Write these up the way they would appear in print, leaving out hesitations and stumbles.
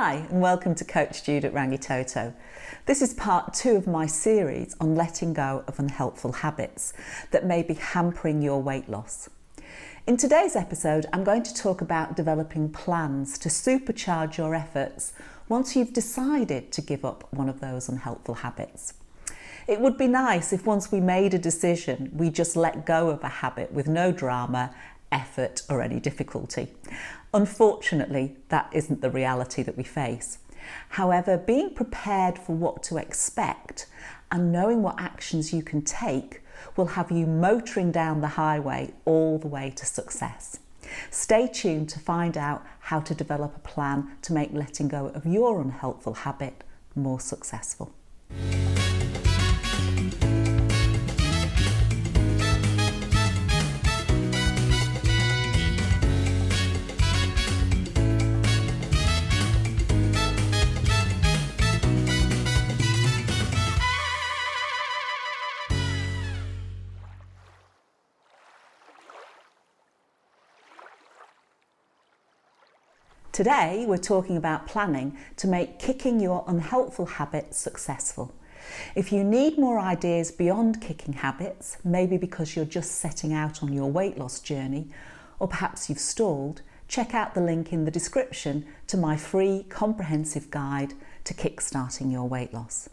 Hi and welcome to Coach Jude at Rangitoto. This is part 2 of my series on letting go of unhelpful habits that may be hampering your weight loss. In today's episode, I'm going to talk about developing plans to supercharge your efforts once you've decided to give up one of those unhelpful habits. It would be nice if once we made a decision, we just let go of a habit with no drama, effort or any difficulty. Unfortunately, that isn't the reality that we face. However, being prepared for what to expect and knowing what actions you can take will have you motoring down the highway all the way to success. Stay tuned to find out how to develop a plan to make letting go of your unhelpful habit more successful. Today, we're talking about planning to make kicking your unhelpful habits successful. If you need more ideas beyond kicking habits, maybe because you're just setting out on your weight loss journey, or perhaps you've stalled, check out the link in the description to my free comprehensive guide to kickstarting your weight loss.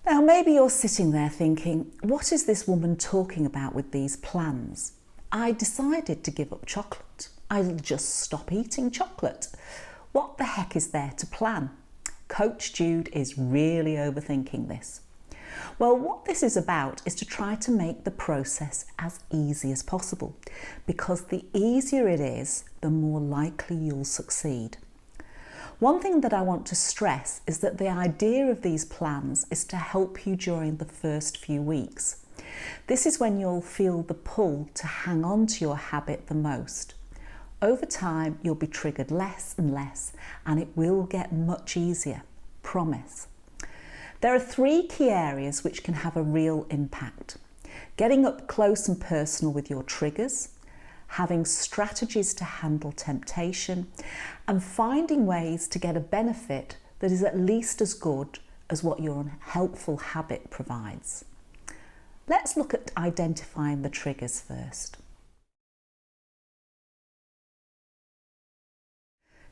Now, maybe you're sitting there thinking, what is this woman talking about with these plans? I decided to give up chocolate. I'll just stop eating chocolate. What the heck is there to plan? Coach Jude is really overthinking this. Well, what this is about is to try to make the process as easy as possible, because the easier it is, the more likely you'll succeed. One thing that I want to stress is that the idea of these plans is to help you during the first few weeks. This is when you'll feel the pull to hang on to your habit the most. Over time, you'll be triggered less and less, and it will get much easier, promise. There are 3 key areas which can have a real impact. Getting up close and personal with your triggers, having strategies to handle temptation, and finding ways to get a benefit that is at least as good as what your unhelpful habit provides. Let's look at identifying the triggers first.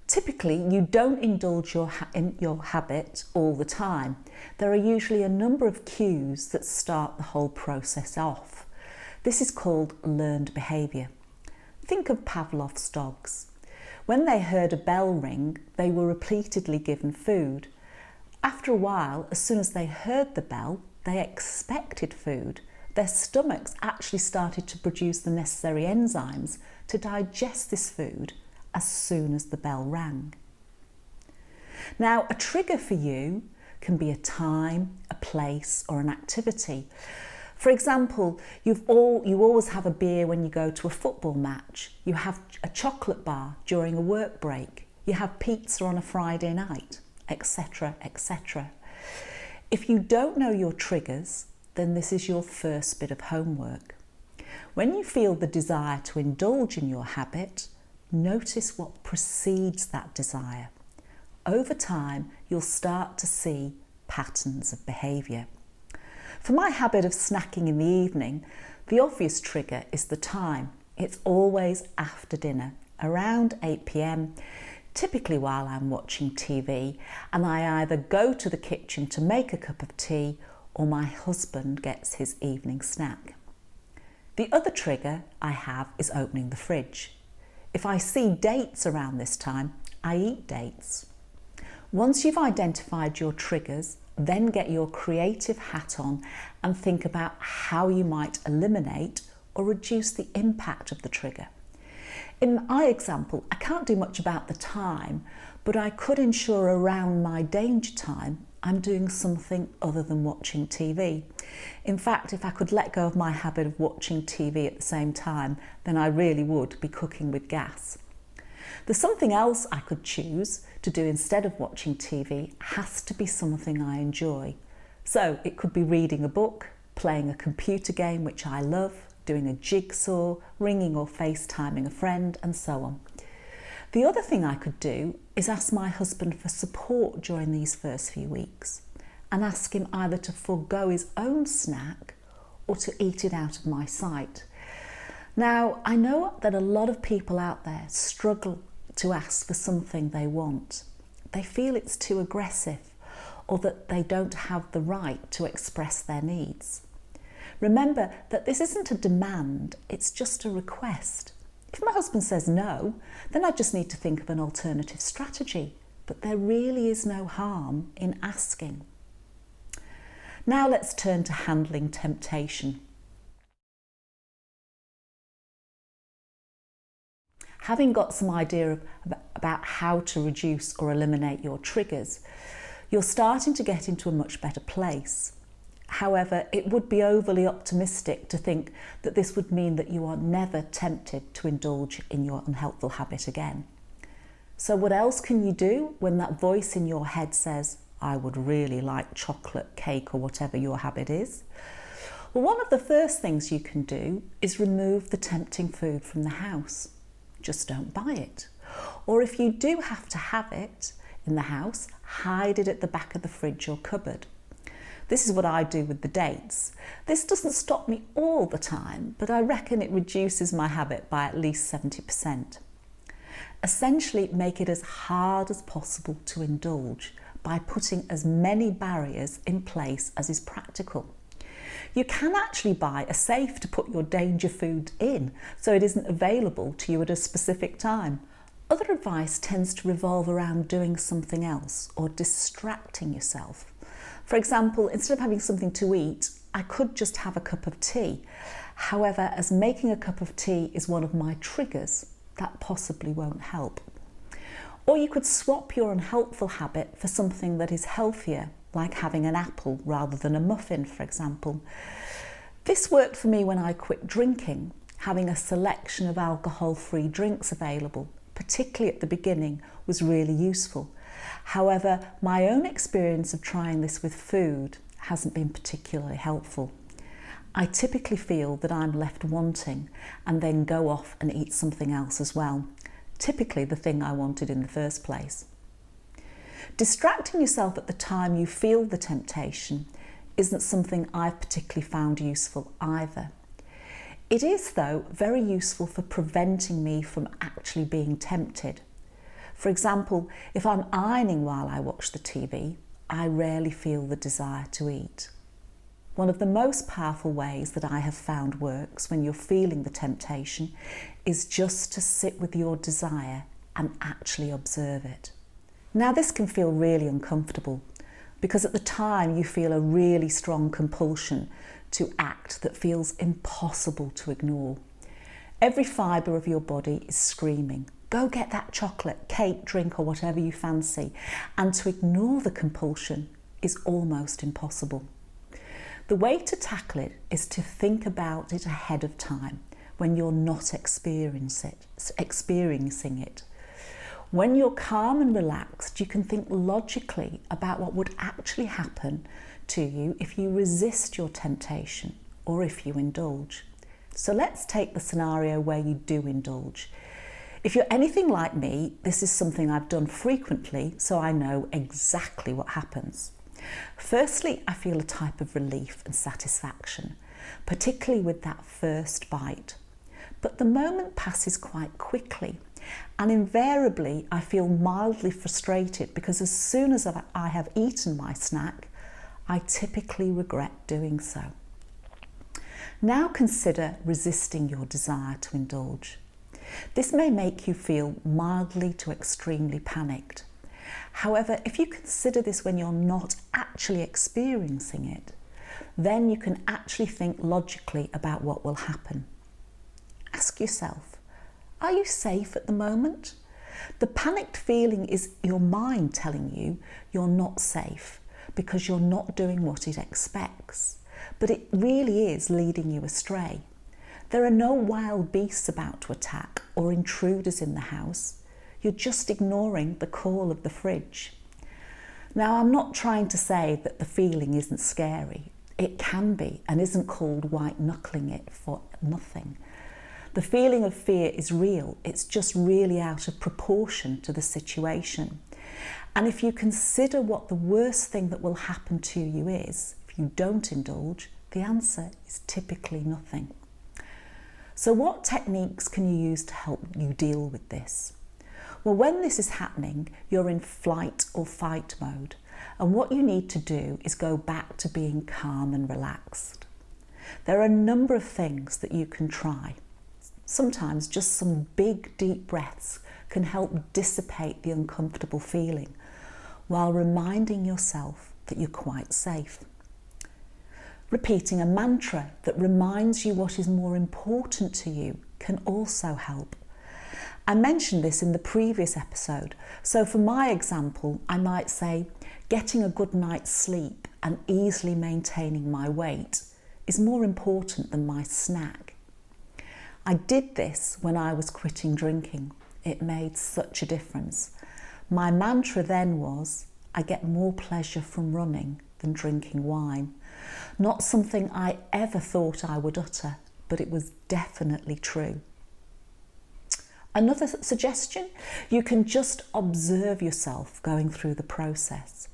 Typically, you don't indulge in your habit all the time. There are usually a number of cues that start the whole process off. This is called learned behaviour. Think of Pavlov's dogs. When they heard a bell ring, they were repeatedly given food. After a while, as soon as they heard the bell, they expected food. Their stomachs actually started to produce the necessary enzymes to digest this food as soon as the bell rang. Now, a trigger for you can be a time, a place, or an activity. For example, you always have a beer when you go to a football match. You have a chocolate bar during a work break. You have pizza on a Friday night, etc., etc. If you don't know your triggers, then this is your first bit of homework. When you feel the desire to indulge in your habit, notice what precedes that desire. Over time, you'll start to see patterns of behaviour. For my habit of snacking in the evening, the obvious trigger is the time. It's always after dinner, around 8 p.m, typically while I'm watching TV, and I either go to the kitchen to make a cup of tea or my husband gets his evening snack. The other trigger I have is opening the fridge. If I see dates around this time, I eat dates. Once you've identified your triggers, then get your creative hat on and think about how you might eliminate or reduce the impact of the trigger. In my example, I can't do much about the time, but I could ensure around my danger time I'm doing something other than watching TV. In fact, if I could let go of my habit of watching TV at the same time, then I really would be cooking with gas. There's something else I could choose to do instead of watching TV. Has to be something I enjoy. So it could be reading a book, playing a computer game which I love, doing a jigsaw, ringing or FaceTiming a friend, and so on. The other thing I could do is ask my husband for support during these first few weeks and ask him either to forego his own snack or to eat it out of my sight. Now, I know that a lot of people out there struggle to ask for something they want. They feel it's too aggressive or that they don't have the right to express their needs. Remember that this isn't a demand, it's just a request. If my husband says no, then I just need to think of an alternative strategy, but there really is no harm in asking. Now let's turn to handling temptation. Having got some idea about how to reduce or eliminate your triggers, you're starting to get into a much better place. However, it would be overly optimistic to think that this would mean that you are never tempted to indulge in your unhelpful habit again. So what else can you do when that voice in your head says, I would really like chocolate, cake, or whatever your habit is? Well, one of the first things you can do is remove the tempting food from the house. Just don't buy it. Or if you do have to have it in the house, hide it at the back of the fridge or cupboard. This is what I do with the dates. This doesn't stop me all the time, but I reckon it reduces my habit by at least 70%. Essentially, make it as hard as possible to indulge by putting as many barriers in place as is practical. You can actually buy a safe to put your danger food in so it isn't available to you at a specific time. Other advice tends to revolve around doing something else or distracting yourself. For example, instead of having something to eat, I could just have a cup of tea. However, as making a cup of tea is one of my triggers, that possibly won't help. Or you could swap your unhelpful habit for something that is healthier, like having an apple rather than a muffin, for example. This worked for me when I quit drinking. Having a selection of alcohol-free drinks available, particularly at the beginning, was really useful. However, my own experience of trying this with food hasn't been particularly helpful. I typically feel that I'm left wanting and then go off and eat something else as well, typically the thing I wanted in the first place. Distracting yourself at the time you feel the temptation isn't something I've particularly found useful either. It is, though, very useful for preventing me from actually being tempted. For example, if I'm ironing while I watch the TV, I rarely feel the desire to eat. One of the most powerful ways that I have found works when you're feeling the temptation is just to sit with your desire and actually observe it. Now, this can feel really uncomfortable because at the time you feel a really strong compulsion to act that feels impossible to ignore. Every fibre of your body is screaming, go get that chocolate, cake, drink, or whatever you fancy, and to ignore the compulsion is almost impossible. The way to tackle it is to think about it ahead of time when you're not experiencing it. When you're calm and relaxed, you can think logically about what would actually happen to you if you resist your temptation or if you indulge. So let's take the scenario where you do indulge. If you're anything like me, this is something I've done frequently, so I know exactly what happens. Firstly, I feel a type of relief and satisfaction, particularly with that first bite. But the moment passes quite quickly, and invariably I feel mildly frustrated because as soon as I have eaten my snack, I typically regret doing so. Now consider resisting your desire to indulge. This may make you feel mildly to extremely panicked. However, if you consider this when you're not actually experiencing it, then you can actually think logically about what will happen. Ask yourself, are you safe at the moment? The panicked feeling is your mind telling you you're not safe because you're not doing what it expects, but it really is leading you astray. There are no wild beasts about to attack or intruders in the house. You're just ignoring the call of the fridge. Now, I'm not trying to say that the feeling isn't scary. It can be and isn't called white knuckling it for nothing. The feeling of fear is real, it's just really out of proportion to the situation. And if you consider what the worst thing that will happen to you is, if you don't indulge, the answer is typically nothing. So what techniques can you use to help you deal with this? Well, when this is happening, you're in flight or fight mode. And what you need to do is go back to being calm and relaxed. There are a number of things that you can try. Sometimes just some big, deep breaths can help dissipate the uncomfortable feeling while reminding yourself that you're quite safe. Repeating a mantra that reminds you what is more important to you can also help. I mentioned this in the previous episode, so for my example, I might say, getting a good night's sleep and easily maintaining my weight is more important than my snack. I did this when I was quitting drinking. It made such a difference. My mantra then was, I get more pleasure from running than drinking wine. Not something I ever thought I would utter, but it was definitely true. Another suggestion, you can just observe yourself going through the process.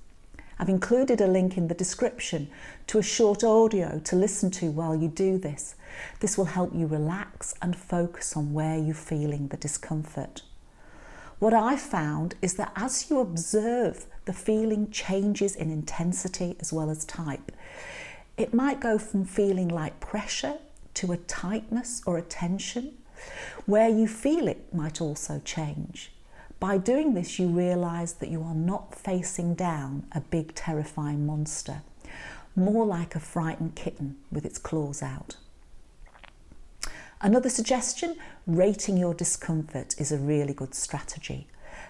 I've included a link in the description to a short audio to listen to while you do this. This will help you relax and focus on where you're feeling the discomfort. What I found is that as you observe, the feeling changes in intensity as well as type. It might go from feeling like pressure to a tightness or a tension. Where you feel it might also change. By doing this, you realise that you are not facing down a big terrifying monster, more like a frightened kitten with its claws out. Another suggestion, rating your discomfort is a really good strategy.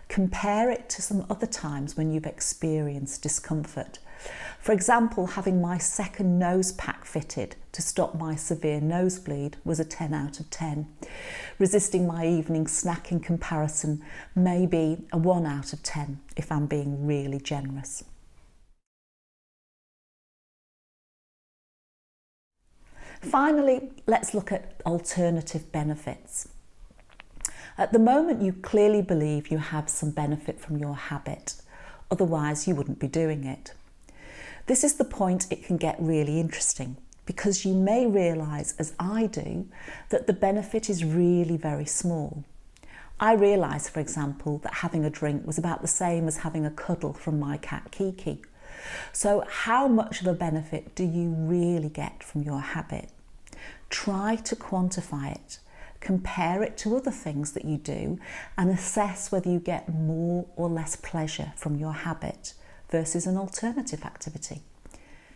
Compare it to some other times when you've experienced discomfort. For example, having my second nose pack fitted to stop my severe nosebleed was a 10 out of 10. Resisting my evening snack in comparison may be a 1 out of 10 if I'm being really generous. Finally, let's look at alternative benefits. At the moment, you clearly believe you have some benefit from your habit, otherwise you wouldn't be doing it. This is the point it can get really interesting, because you may realise, as I do, that the benefit is really very small. I realised, for example, that having a drink was about the same as having a cuddle from my cat Kiki. So how much of a benefit do you really get from your habit? Try to quantify it, compare it to other things that you do, and assess whether you get more or less pleasure from your habit versus an alternative activity.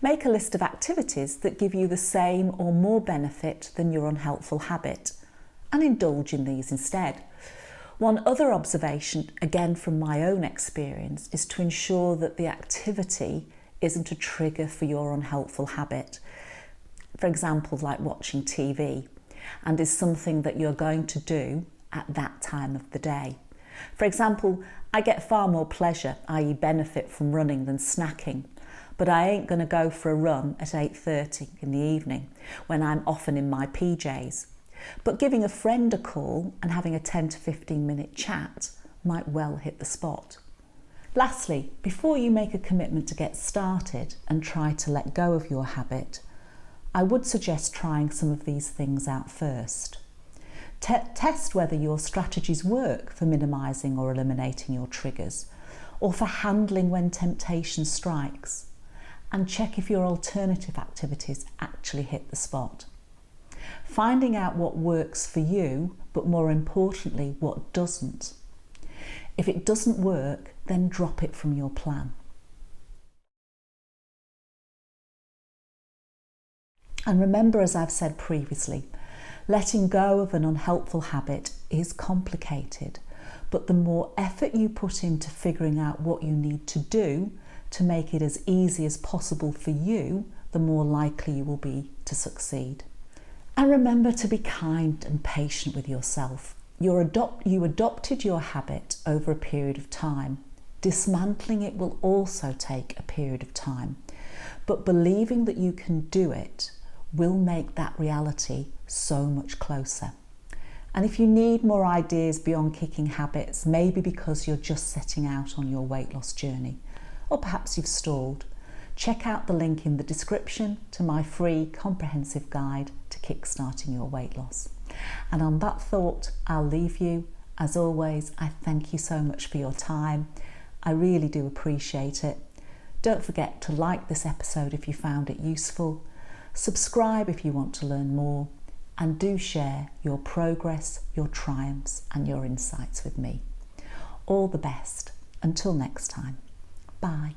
Make a list of activities that give you the same or more benefit than your unhelpful habit and indulge in these instead. One other observation, again from my own experience, is to ensure that the activity isn't a trigger for your unhelpful habit. For example, like watching TV, and is something that you're going to do at that time of the day. For example, I get far more pleasure, i.e. benefit from running than snacking, but I ain't going to go for a run at 8:30 in the evening when I'm often in my PJs. But giving a friend a call and having a 10 to 15 minute chat might well hit the spot. Lastly, before you make a commitment to get started and try to let go of your habit, I would suggest trying some of these things out first. Test whether your strategies work for minimising or eliminating your triggers, or for handling when temptation strikes, and check if your alternative activities actually hit the spot. Finding out what works for you, but more importantly, what doesn't. If it doesn't work, then drop it from your plan. And remember, as I've said previously, letting go of an unhelpful habit is complicated, but the more effort you put into figuring out what you need to do to make it as easy as possible for you, the more likely you will be to succeed. And remember to be kind and patient with yourself. You adopted your habit over a period of time. Dismantling it will also take a period of time, but believing that you can do it will make that reality so much closer. And if you need more ideas beyond kicking habits, maybe because you're just setting out on your weight loss journey, or perhaps you've stalled, check out the link in the description to my free comprehensive guide to kickstarting your weight loss. And on that thought, I'll leave you. As always, I thank you so much for your time. I really do appreciate it. Don't forget to like this episode if you found it useful, subscribe if you want to learn more, and do share your progress, your triumphs, and your insights with me. All the best. Until next time. Bye.